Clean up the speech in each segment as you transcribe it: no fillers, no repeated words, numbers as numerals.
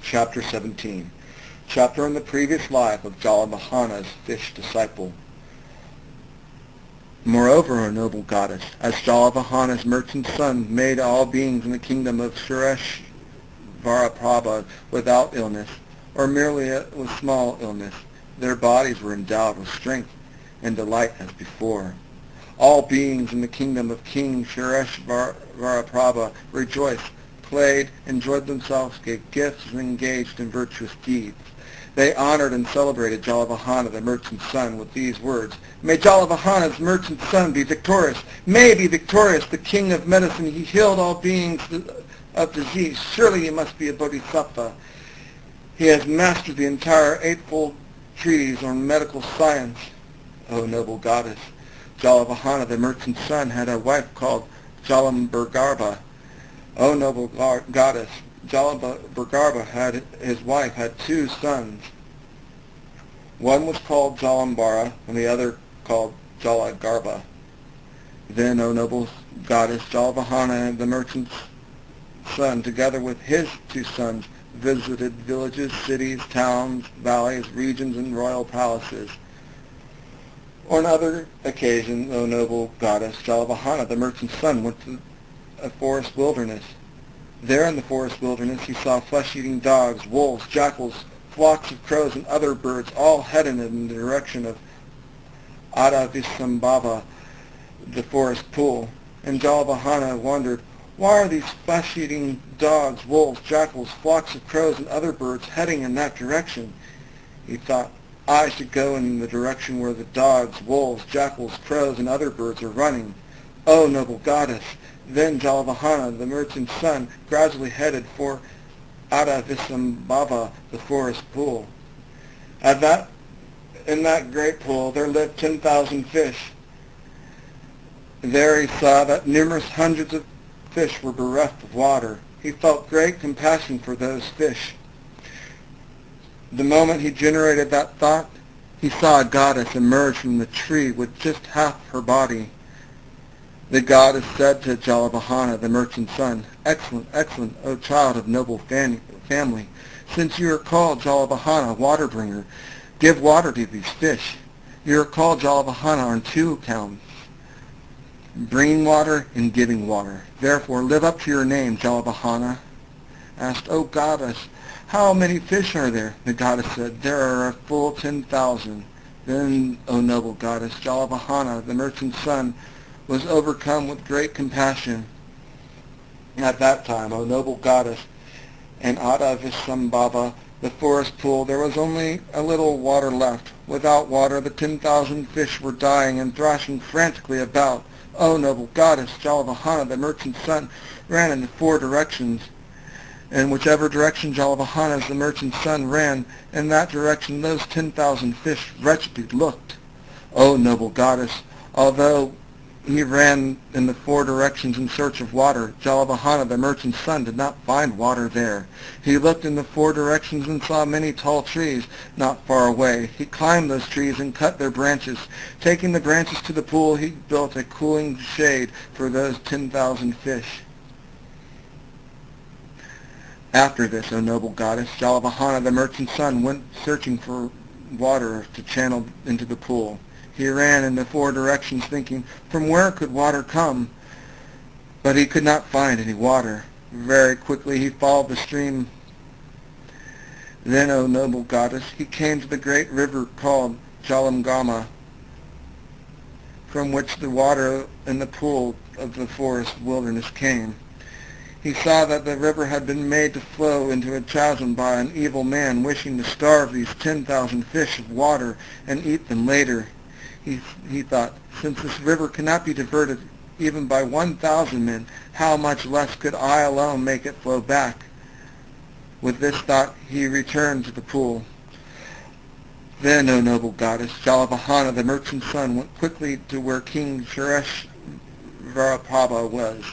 Chapter 17. Chapter on the previous life of Jalavahana's fish disciple. Moreover, O noble goddess, as Jalavahana's merchant son made all beings in the kingdom of Sureshvaraprabha without illness, or merely with small illness, their bodies were endowed with strength and delight as before. All beings in the kingdom of King Sureshvaraprabha rejoiced, played, enjoyed themselves, gave gifts, and engaged in virtuous deeds. They honored and celebrated Jalavahana, the merchant's son, with these words: "May Jalavahana's merchant son be victorious! May be victorious, the king of medicine! He healed all beings of disease. Surely he must be a bodhisattva. He has mastered the entire eightfold treatise on medical science." O noble goddess, Jalavahana, the merchant's son, had a wife called Jalamburgarba. O noble goddess, Jalamburgarba his wife had two sons. One was called Jalambara, and the other called Jalagarba. Then, O noble goddess, Jalavahana, the merchant's son, together with his two sons, visited villages, cities, towns, valleys, regions, and royal palaces. On other occasions, O noble goddess, Jalavahana, the merchant's son, went to a forest wilderness. There in the forest wilderness he saw flesh-eating dogs, wolves, jackals, flocks of crows, and other birds, all headed in the direction of Adavisambhava, the forest pool. And Jalavahana wondered, why are these flesh-eating dogs, wolves, jackals, flocks of crows, and other birds heading in that direction? He thought, I should go in the direction where the dogs, wolves, jackals, crows, and other birds are running. O noble goddess! Then Jalavahana, the merchant's son, gradually headed for Adavisambhava, the forest pool. In that great pool there lived 10,000 fish. There he saw that numerous hundreds of fish were bereft of water. He felt great compassion for those fish. The moment he generated that thought, he saw a goddess emerge from the tree with just half her body. The goddess said to Jalavahana, the merchant's son, "Excellent, excellent, O child of noble family, since you are called Jalavahana, water bringer, give water to these fish. You are called Jalavahana on two accounts, bringing water and giving water. Therefore, live up to your name." Jalavahana asked, "O goddess, how many fish are there?" The goddess said, "There are a full 10,000. Then, O noble goddess, Jalavahana, the merchant's son, was overcome with great compassion. At that time, O noble goddess, in Adavisambhava, the forest pool, there was only a little water left. Without water, the 10,000 fish were dying and thrashing frantically about. O noble goddess, Jalavahana, the merchant's son, ran in 4 directions. In whichever direction Jalavahana, the merchant's son, ran, in that direction those 10,000 fish wretchedly looked. O noble goddess, although he ran in the 4 directions in search of water, Jalavahana, the merchant's son, did not find water there. He looked in the 4 directions and saw many tall trees not far away. He climbed those trees and cut their branches. Taking the branches to the pool, he built a cooling shade for those 10,000 fish. After this, O noble goddess, Jalavahana, the merchant's son, went searching for water to channel into the pool. He ran in the 4 directions, thinking, from where could water come? But he could not find any water. Very quickly he followed the stream. Then, O noble goddess, he came to the great river called Jalamgama, from which the water in the pool of the forest wilderness came. He saw that the river had been made to flow into a chasm by an evil man wishing to starve these 10,000 fish of water and eat them later. He thought, since this river cannot be diverted even by 1,000 men, how much less could I alone make it flow back? With this thought, he returned to the pool. Then, O noble goddess, Jalavahana, the merchant's son, went quickly to where King Sureshvaraprabha was,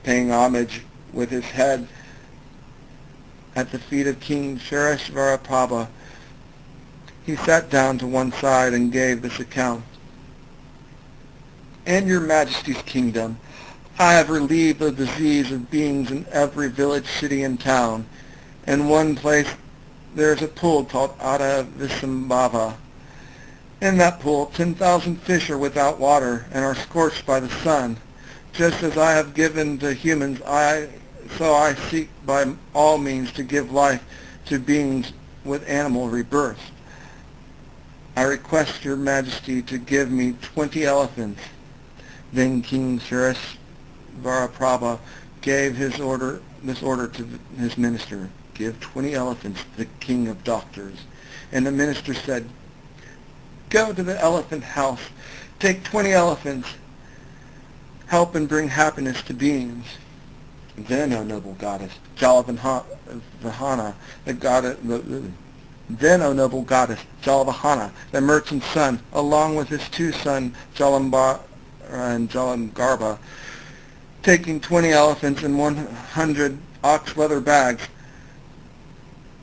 paying homage with his head at the feet of King Sureshvaraprabha. He sat down to one side and gave this account. In your Majesty's kingdom, I have relieved the disease of beings in every village, city, and town. In one place there is a pool called Ada Visambhava. In that pool 10,000 fish are without water and are scorched by the sun. Just as I have given to humans, so I seek by all means to give life to beings with animal rebirth. I request your majesty to give me 20 elephants. Then King Sureshvaraprabha gave this order to his minister. Give 20 elephants to the king of doctors. And the minister said, go to the elephant house. Take 20 elephants. Help and bring happiness to beings. Then, O noble goddess, Jalavahana, the merchant's son, along with his two sons, Jalambara and Jalangarbha, taking 20 elephants and 100 ox leather bags,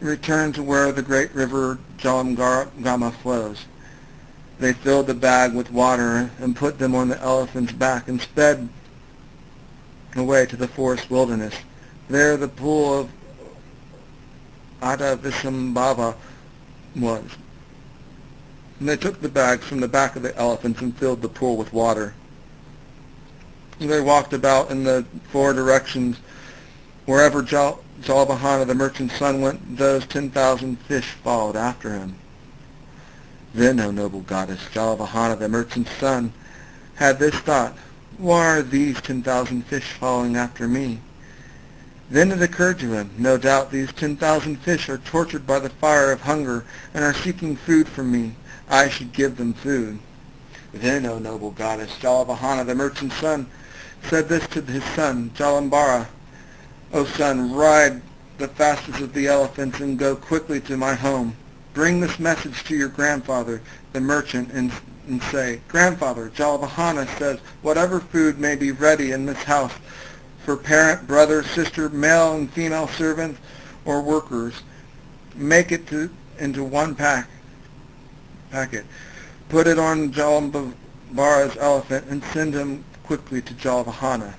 returned to where the great river Jalamgama flows. They filled the bag with water and put them on the elephant's back and sped away to the forest wilderness. There the pool of Ada Visambhava was. And they took the bags from the back of the elephants and filled the pool with water. They walked about in the four directions. Wherever Jalavahana, the merchant's son, went, those 10,000 fish followed after him. Then, O noble goddess, Jalavahana, the merchant's son, had this thought, why are these 10,000 fish following after me? Then it occurred to him, no doubt these 10,000 fish are tortured by the fire of hunger and are seeking food from me. I should give them food. Then, O noble goddess, Jalavahana, the merchant's son, said this to his son, Jalambara, O son, ride the fastest of the elephants and go quickly to my home. Bring this message to your grandfather, the merchant, and say, Grandfather, Jalavahana says, whatever food may be ready in this house for parent, brother, sister, male and female servants or workers, make it into one packet. Put it on Jalambara's elephant and send him quickly to Jalavahana.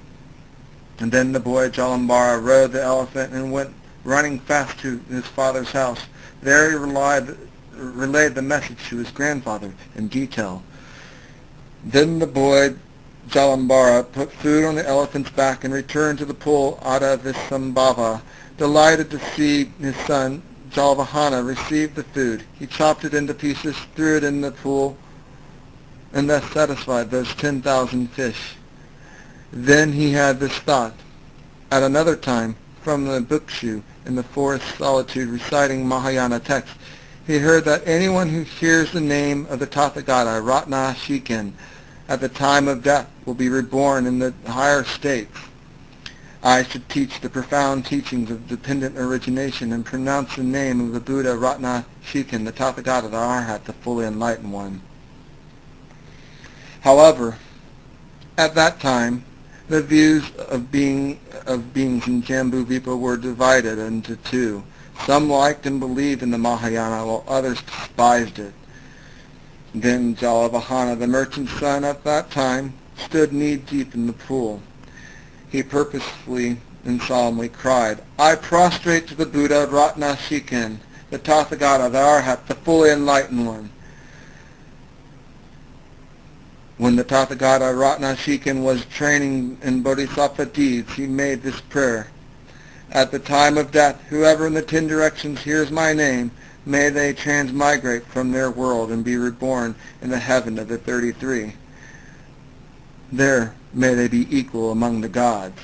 And then the boy Jalambara rode the elephant and went running fast to his father's house. There he relayed the message to his grandfather in detail. Then the boy Jalambara put food on the elephant's back and returned to the pool Ada Visambhava. Delighted to see his son Jalavahana receive the food, he chopped it into pieces, threw it in the pool, and thus satisfied those 10,000 fish. Then he had this thought. At another time, from the bhikshu in the forest solitude reciting Mahayana texts, he heard that anyone who hears the name of the Tathagata, Ratna Shikin, at the time of death will be reborn in the higher states. I should teach the profound teachings of dependent origination and pronounce the name of the Buddha Ratna Shikin, the Tathagata, the Arhat, the fully enlightened one. However, at that time, the views of beings in Jambudvipa were divided into two. Some liked and believed in the Mahayana, while others despised it. Then Jalavahana, the merchant's son at that time, stood knee-deep in the pool. He purposefully and solemnly cried, I prostrate to the Buddha Ratna Shikin, the Tathagata, the Arhat, the fully enlightened one. When the Tathagata Ratna Shikin was training in bodhisattva deeds, he made this prayer. At the time of death, whoever in the 10 directions hears my name, may they transmigrate from their world and be reborn in the heaven of the 33. There may they be equal among the gods.